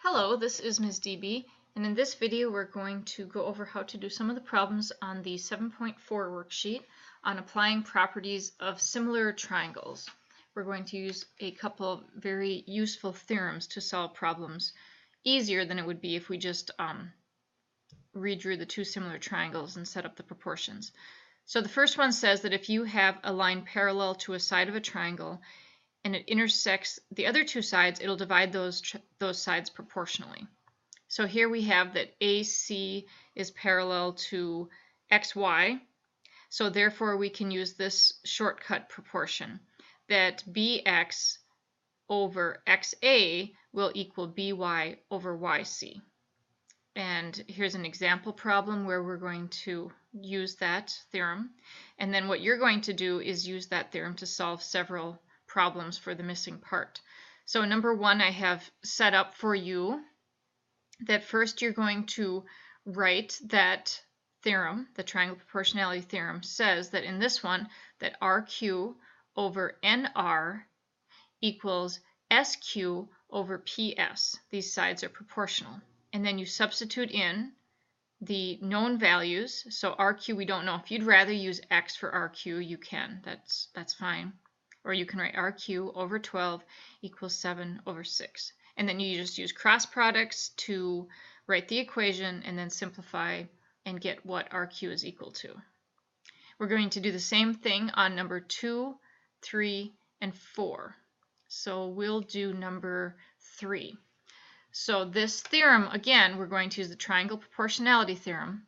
Hello, this is Ms. DB, and in this video we're going to go over how to do some of the problems on the 7.4 worksheet on applying properties of similar triangles. We're going to use a couple of very useful theorems to solve problems easier than it would be if we just redrew the two similar triangles and set up the proportions. So the first one says that if you have a line parallel to a side of a triangle and it intersects the other two sides, it'll divide those sides proportionally. So here we have that AC is parallel to XY, so therefore we can use this shortcut proportion, that BX over XA will equal BY over YC. And here's an example problem where we're going to use that theorem. And then what you're going to do is use that theorem to solve several problems for the missing part. So number one, I have set up for you that first you're going to write that theorem. The triangle proportionality theorem says that in this one that RQ over NR equals SQ over PS. These sides are proportional. And then you substitute in the known values. So RQ we don't know. If you'd rather use X for RQ, you can. That's fine. Or you can write RQ over 12 equals 7 over 6. And then you just use cross products to write the equation and then simplify and get what RQ is equal to. We're going to do the same thing on number 2, 3, and 4. So we'll do number 3. So this theorem, again, we're going to use the triangle proportionality theorem.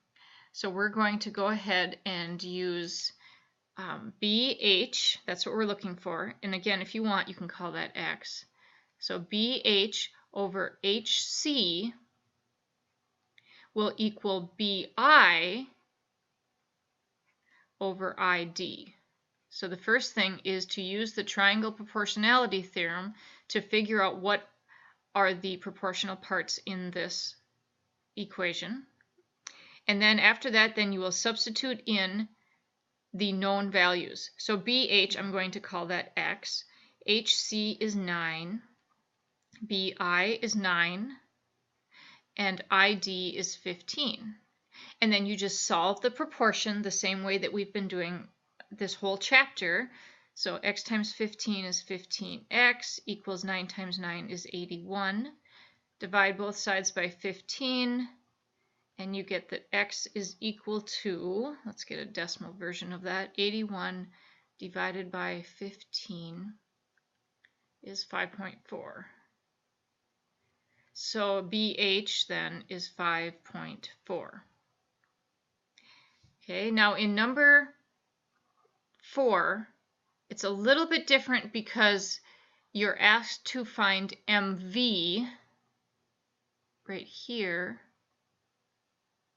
So we're going to go ahead and use BH, that's what we're looking for. And again, if you want, you can call that X. So BH over HC will equal BI over ID. So the first thing is to use the triangle proportionality theorem to figure out what are the proportional parts in this equation. And then after that, then you will substitute in the known values. So BH, I'm going to call that X. HC is 9. BI is 9. And ID is 15. And then you just solve the proportion the same way that we've been doing this whole chapter. So X times 15 is 15X equals 9 times 9 is 81. Divide both sides by 15. And you get that X is equal to, let's get a decimal version of that, 81 divided by 15 is 5.4. So BH then is 5.4. Okay, now in number 4, it's a little bit different because you're asked to find MV right here.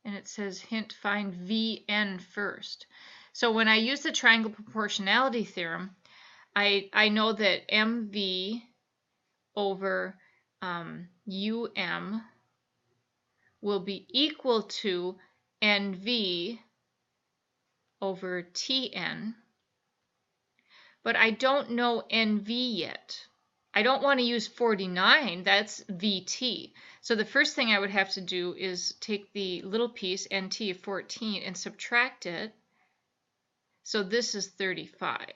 And it says hint find VN first. So when I use the triangle proportionality theorem, I know that MV over UM will be equal to NV over TN, but I don't know NV yet. I don't want to use 49, that's VT. So the first thing I would have to do is take the little piece, NT of 14, and subtract it. So this is 35.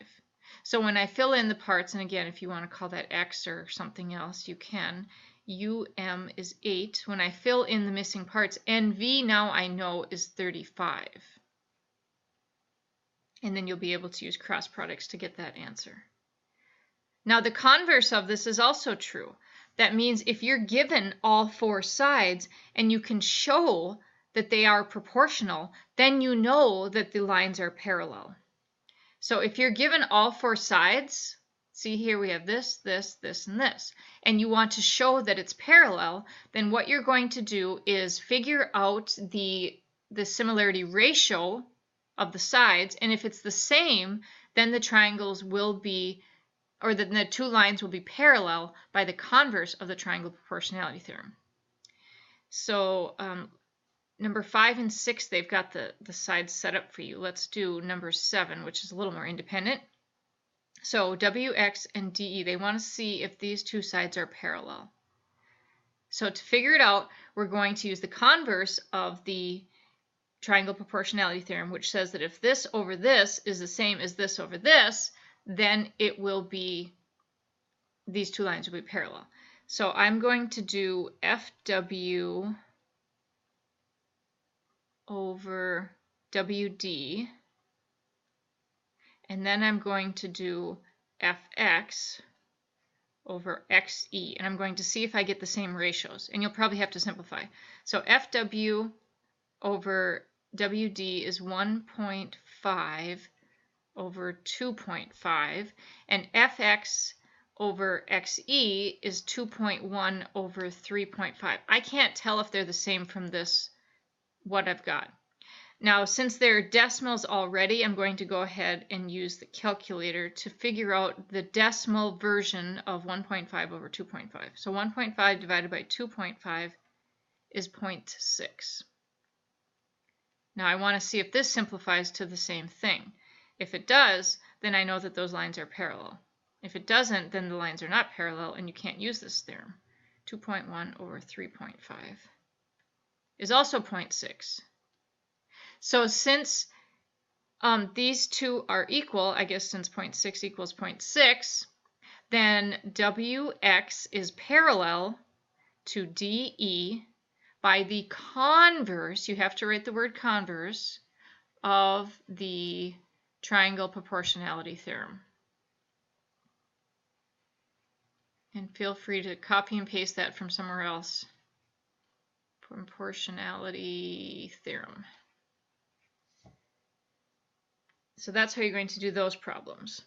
So when I fill in the parts, and again, if you want to call that X or something else, you can. UM is 8. When I fill in the missing parts, NV now I know is 35. And then you'll be able to use cross products to get that answer. Now the converse of this is also true. That means if you're given all 4 sides and you can show that they are proportional, then you know that the lines are parallel. So if you're given all 4 sides, see here we have this, this, this, and this, and you want to show that it's parallel, then what you're going to do is figure out the similarity ratio of the sides, and if it's the same, then the triangles will be, or then the 2 lines will be parallel by the converse of the triangle proportionality theorem. So number 5 and 6, they've got the sides set up for you. Let's do number 7, which is a little more independent. So WX and DE, they want to see if these two sides are parallel. So to figure it out, we're going to use the converse of the triangle proportionality theorem, which says that if this over this is the same as this over this, then it will be, these two lines will be parallel. So I'm going to do FW over WD, and then I'm going to do FX over XE, and I'm going to see if I get the same ratios, and you'll probably have to simplify. So FW over WD is 1.5 over 2.5, and FX over XE is 2.1 over 3.5. I can't tell if they're the same from this, what I've got. Now, since they're decimals already, I'm going to go ahead and use the calculator to figure out the decimal version of 1.5 over 2.5. So 1.5 divided by 2.5 is 0.6. Now I want to see if this simplifies to the same thing. If it does, then I know that those lines are parallel. If it doesn't, then the lines are not parallel and you can't use this theorem. 2.1 over 3.5 is also 0.6. So since these two are equal, I guess since 0.6 equals 0.6, then WX is parallel to DE by the converse, you have to write the word converse, of the triangle proportionality theorem. And feel free to copy and paste that from somewhere else. Proportionality theorem. So that's how you're going to do those problems.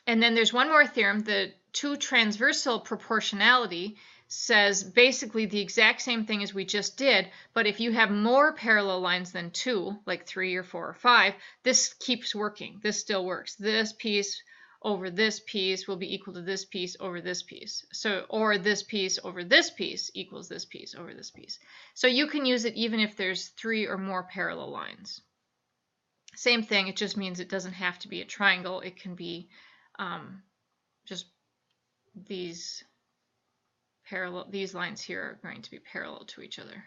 And then there's one more theorem, the transversal proportionality, says basically the exact same thing as we just did, but if you have more parallel lines than 2, like 3 or 4 or 5, this keeps working. This still works. This piece over this piece will be equal to this piece over this piece. So, or this piece over this piece equals this piece over this piece. So you can use it even if there's 3 or more parallel lines. Same thing, it just means it doesn't have to be a triangle. It can be just these lines here are going to be parallel to each other.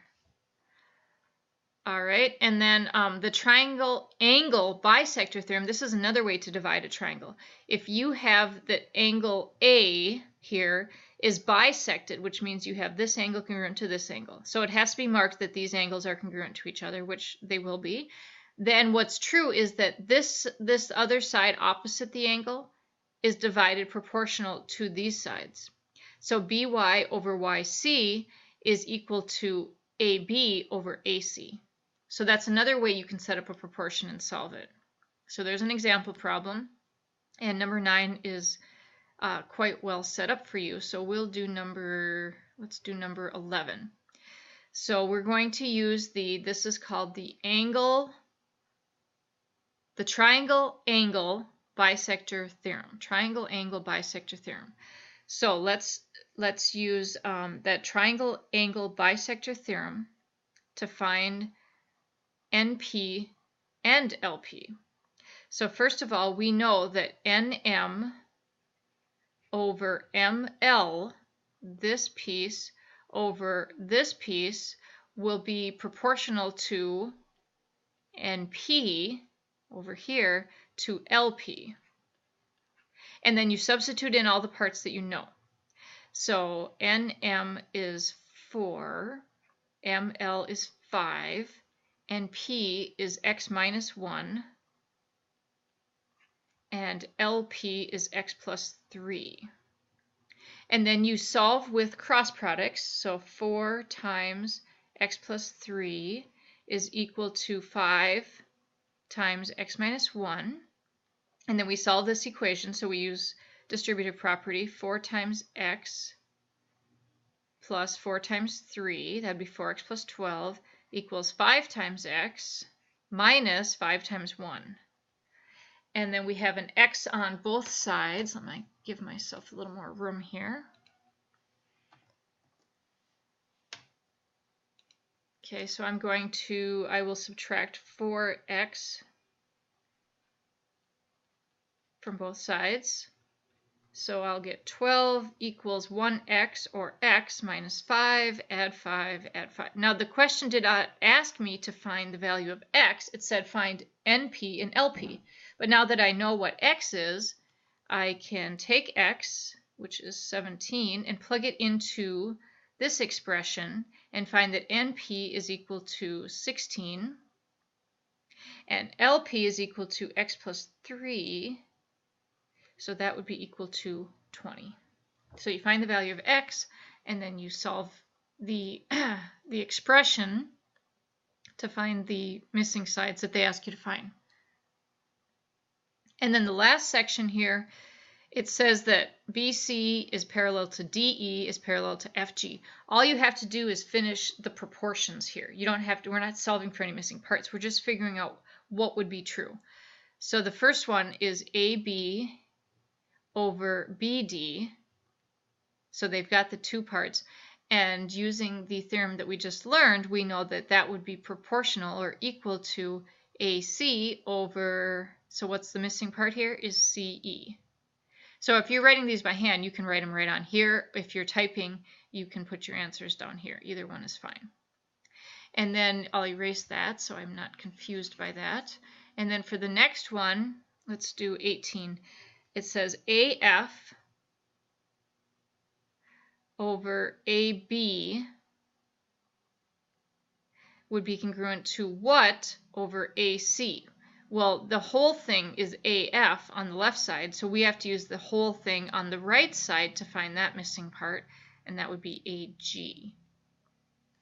All right, and then the triangle angle bisector theorem, this is another way to divide a triangle. If you have the angle A here is bisected, which means you have this angle congruent to this angle. So it has to be marked that these angles are congruent to each other, which they will be. Then what's true is that this other side opposite the angle is divided proportional to these sides. So BY over YC is equal to AB over AC. So that's another way you can set up a proportion and solve it. So there's an example problem, and number 9 is quite well set up for you. So we'll do let's do number 11. So we're going to use this is called the triangle angle bisector theorem. Triangle angle bisector theorem. So let's use that triangle angle bisector theorem to find NP and LP. So first of all, we know that NM over ML, this piece over this piece, will be proportional to NP over here to LP. And then you substitute in all the parts that you know. So NM is 4, ML is 5, and P is x minus 1, and LP is x plus 3. And then you solve with cross products. So 4 times x plus 3 is equal to 5 times x minus 1. And then we solve this equation, so we use distributive property. 4 times x plus 4 times 3, that'd be 4x plus 12, equals 5 times x minus 5 times 1. And then we have an x on both sides. Let me give myself a little more room here. Okay, so I will subtract 4x from both sides. So I'll get 12 equals 1x, or x minus 5, add 5, add 5. Now the question did not ask me to find the value of x. It said find NP and LP. But now that I know what x is, I can take x, which is 17, and plug it into this expression and find that NP is equal to 16 and LP is equal to x plus 3. So that would be equal to 20. So you find the value of x, and then you solve the expression to find the missing sides that they ask you to find. And then the last section here, it says that BC is parallel to DE is parallel to FG. All you have to do is finish the proportions here. You don't have to, we're not solving for any missing parts. We're just figuring out what would be true. So the first one is AB over BD. So they've got the two parts. And using the theorem that we just learned, we know that that would be proportional or equal to AC over, so what's the missing part here is CE. So if you're writing these by hand, you can write them right on here. If you're typing, you can put your answers down here. Either one is fine. And then I'll erase that so I'm not confused by that. And then for the next one, let's do 18. It says AF over AB would be congruent to what over AC? Well, the whole thing is AF on the left side, so we have to use the whole thing on the right side to find that missing part, and that would be AG.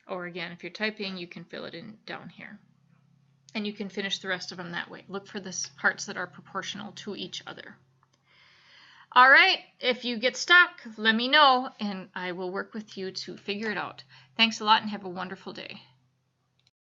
Or again, if you're typing, you can fill it in down here. And you can finish the rest of them that way. Look for the parts that are proportional to each other. All right, if you get stuck, let me know, and I will work with you to figure it out. Thanks a lot, and have a wonderful day.